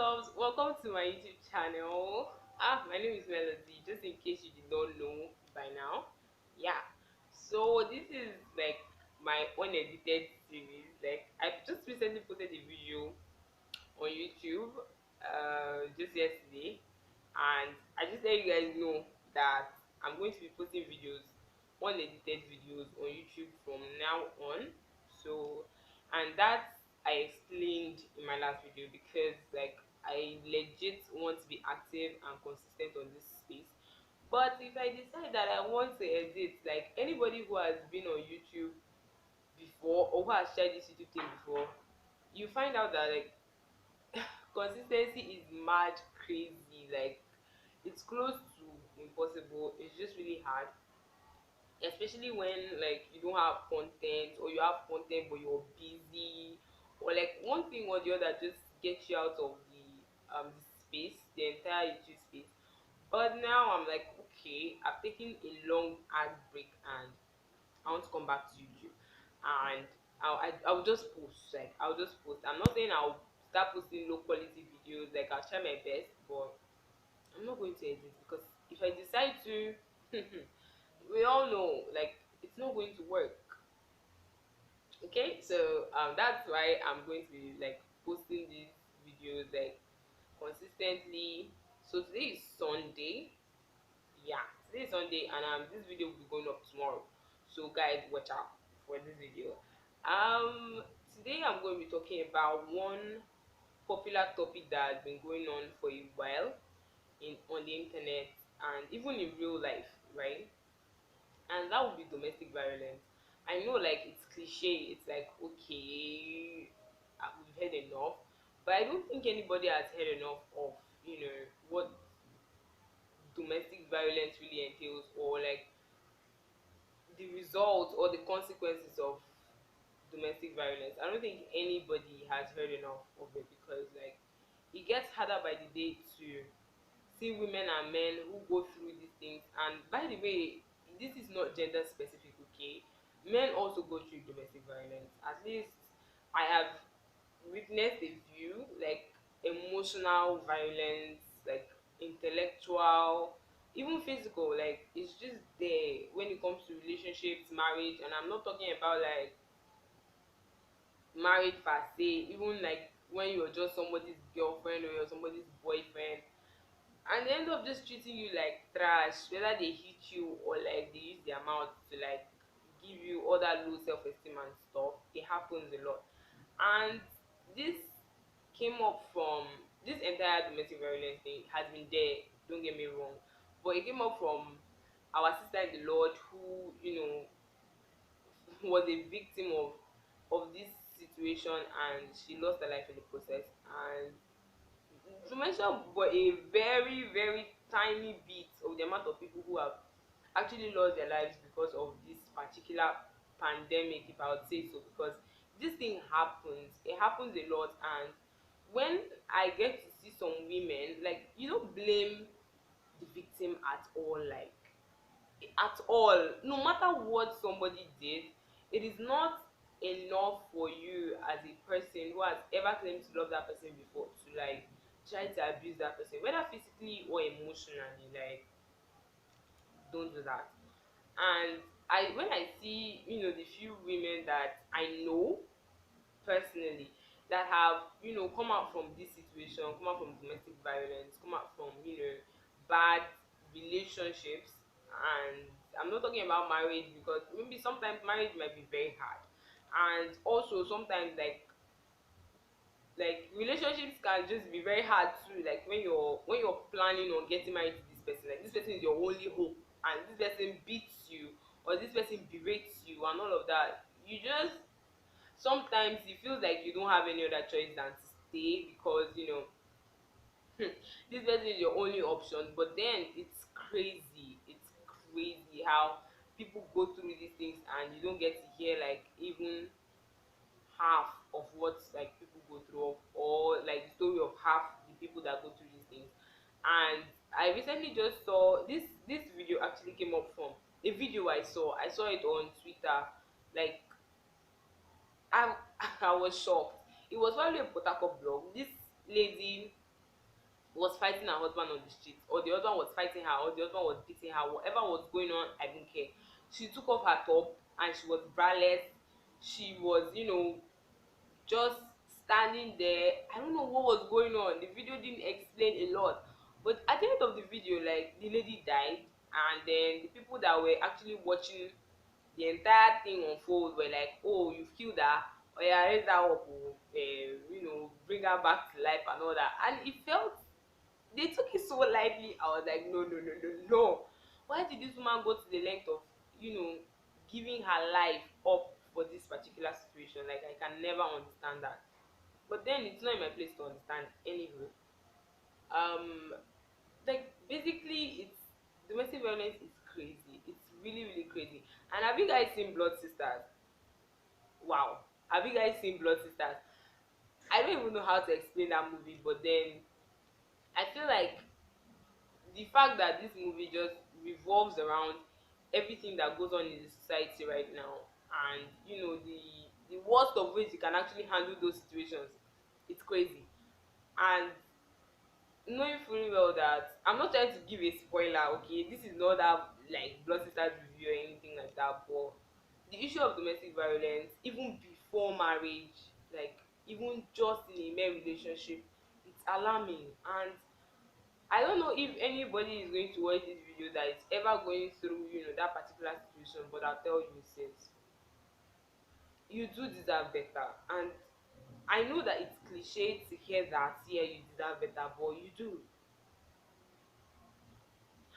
loves, welcome to my YouTube channel. My name is Melody, just in case you did not know by now. Yeah, so this is like my unedited series. Like, I just recently posted a video on YouTube just yesterday, and I just let you guys know that I'm going to be posting videos, unedited videos on YouTube from now on. So, and that I explained in my last video because like I legit want to be active and consistent on this space. But if I decide that I want to edit, like anybody who has been on YouTube before or who has shared this YouTube thing before, you find out that like consistency is mad crazy. Like it's close to impossible. It's just really hard, especially when like you don't have content, or you have content but you're busy, or like one thing or the other just gets you out of the space, the entire YouTube space. But now I'm like, okay, I've taken a long ad break and I want to come back to YouTube, and I'll just post. Like I'll just post. I'm not saying I'll start posting low quality videos. Like I'll try my best, but I'm not going to edit because if I decide to, we all know like it's not going to work. Okay, so that's why I'm going to be like posting these videos like consistently. So today is Sunday. Yeah, today is Sunday, and this video will be going up tomorrow, so guys watch out for this video. Today I'm going to be talking about one popular topic that has been going on for a while in on the internet and even in real life, right? And that would be domestic violence. I know like it's cliche, it's like okay, we've heard enough, but I don't think anybody has heard enough of what domestic violence really entails, or like the results or the consequences of domestic violence. I don't think anybody has heard enough of it because like it gets harder by the day to see women and men who go through these things. And by the way, this is not gender specific, okay? Men also go through domestic violence. At least I have witnessed a few, like emotional violence, like intellectual, even physical. Like it's just there when it comes to relationships, marriage. And I'm not talking about like marriage per se, even like when you're just somebody's girlfriend or you're somebody's boyfriend, and they end up just treating you like trash, whether they hit you or like they use their mouth to like give you all that low self-esteem and stuff. It happens a lot. And this came up from this entire domestic violence thing has been there, don't get me wrong, but it came up from our sister in the Lord who was a victim of this situation, and she lost her life in the process. And to mention but a very very tiny bit of the amount of people who have actually lost their lives because of this particular pandemic, if I would say so, because this thing happens, it happens a lot. And when I get to see some women, like you don't blame the victim at all, like at all, no matter what somebody did, it is not enough for you as a person who has ever claimed to love that person before to like try to abuse that person, whether physically or emotionally. Like don't do that. And I when I see the few women that I know personally that have come out from this situation, come out from domestic violence, come out from bad relationships. And I'm not talking about marriage, because maybe sometimes marriage might be very hard, and also sometimes like relationships can just be very hard too, like when you're planning on getting married to this person, like this person is your only hope, and this person beats you or this person berates you and all of that. You just sometimes it feels like you don't have any other choice than to stay, because this person is your only option. But then it's crazy how people go through these things and you don't get to hear like even half of what like people go through, or like the story of half the people that go through these things. And I recently just saw this video actually came up from a video I saw it on Twitter. Like I I was shocked. It was probably a Port Harcourt blog. This lady, was fighting her husband on the street, or the husband was fighting her, or the husband was beating her, whatever was going on, I didn't care. She took off her top and she was braless. She was, just standing there. I don't know what was going on. The video didn't explain a lot. But at the end of the video, like, the lady died, and then the people that were actually watching the entire thing unfold were like, "Oh, you've killed her. Oh yeah, raise her up, oh, bring her back to life and all that." And it felt, they took it so lightly. I was like, no, no, no, no, no. Why did this woman go to the length of, giving her life up for this particular situation? Like, I can never understand that. But then it's not in my place to understand. Anywho, um, like, basically, it's domestic violence is crazy. It's really, really crazy. And have you guys seen Blood Sisters? Wow. Have you guys seen Blood Sisters? I don't even know how to explain that movie, but then I feel like the fact that this movie just revolves around everything that goes on in the society right now, and the worst of ways you can actually handle those situations, it's crazy. And knowing fully well that I'm not trying to give a spoiler, okay, this is not that like Blood Sisters review or anything like that, but the issue of domestic violence, even before marriage, like, even just in a mere relationship, it's alarming. And I don't know if anybody is going to watch this video that is ever going through, that particular situation, but I'll tell you, sis, you do deserve better. And I know that it's cliche to hear that, yeah, you deserve better, but you do.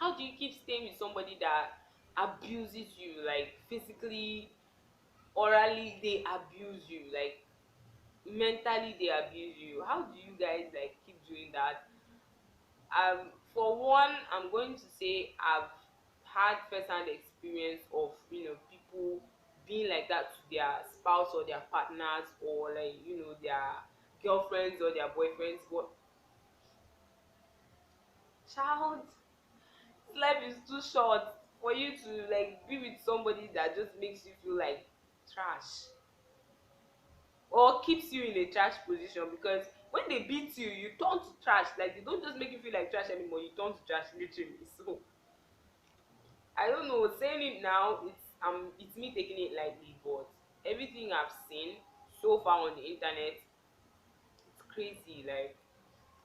How do you keep staying with somebody that abuses you, like, physically, orally, they abuse you, like, mentally, they abuse you? How do you guys, like, keep doing that? For one, I'm going to say I've had first-hand experience of, people being like that to their spouse or their partners, or, like, their girlfriends or their boyfriends. But child, life is too short for you to, like, be with somebody that just makes you feel like trash, or keeps you in a trash position. Because when they beat you, you turn to trash. Like, they don't just make you feel like trash anymore, you turn to trash, literally. So I don't know, saying it now, it's me taking it lightly, but everything I've seen so far on the internet, it's crazy. Like,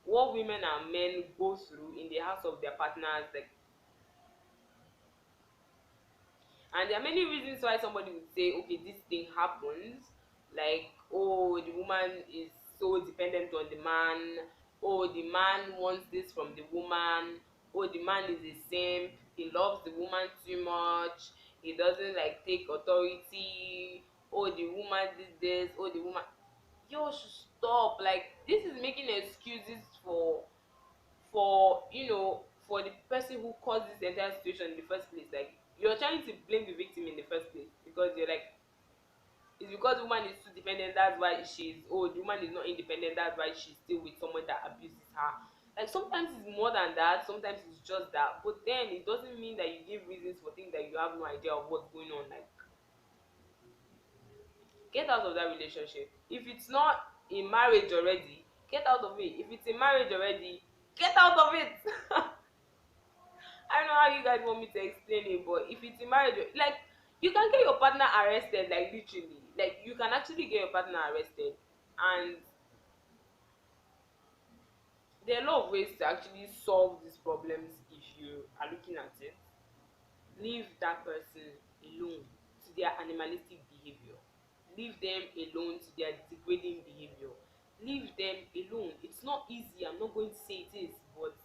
what women and men go through in the house of their partners, like. And there are many reasons why somebody would say, okay, this thing happens. Like, oh, the woman is so dependent on the man. Oh, the man wants this from the woman. Oh, the man is a simp. He loves the woman too much. He doesn't, like, take authority. Oh, the woman did this. Oh, the woman. Yo, should stop. Like, this is making excuses for the person who caused this entire situation in the first place. Like, you're trying to blame the victim in the first place, because you're like, it's because the woman is too dependent, that's why she's, oh, the woman is not independent, that's why she's still with someone that abuses her. Like, sometimes it's more than that, sometimes it's just that, but then it doesn't mean that you give reasons for things that you have no idea of what's going on. Like, get out of that relationship. If it's not in marriage already, get out of it. If it's in marriage already, get out of it. I don't know how you guys want me to explain it, but if it's in marriage, like, you can get your partner arrested, like, literally. Like, you can actually get your partner arrested. And there are a lot of ways to actually solve these problems if you are looking at it. Leave that person alone to their animalistic behavior. Leave them alone to their degrading behavior. Leave them alone. It's not easy, I'm not going to say it is, but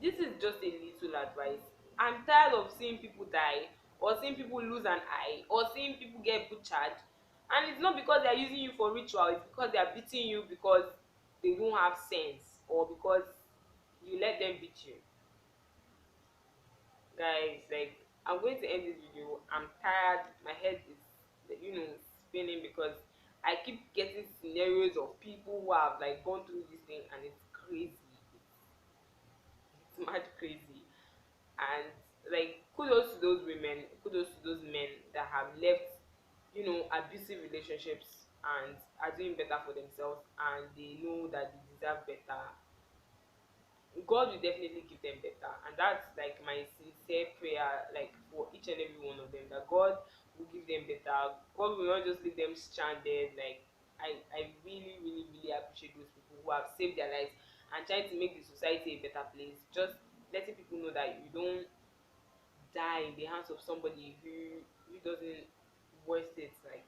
this is just a little advice. I'm tired of seeing people die, or seeing people lose an eye, or seeing people get butchered. And it's not because they are using you for ritual, it's because they are beating you because they don't have sense, or because you let them beat you. Guys, like, I'm going to end this video. I'm tired, my head is, spinning, because I keep getting scenarios of people who have, like, gone through this thing, and it's crazy. It's mad crazy. And, like, kudos to those women, kudos to those men that have left, abusive relationships and are doing better for themselves and they know that they deserve better, God will definitely give them better. And that's like my sincere prayer, like for each and every one of them, that God will give them better. God will not just leave them stranded. Like I really, really, really appreciate those people who have saved their lives and trying to make the society a better place. Just letting people know that you don't die in the hands of somebody who doesn't worth it. Like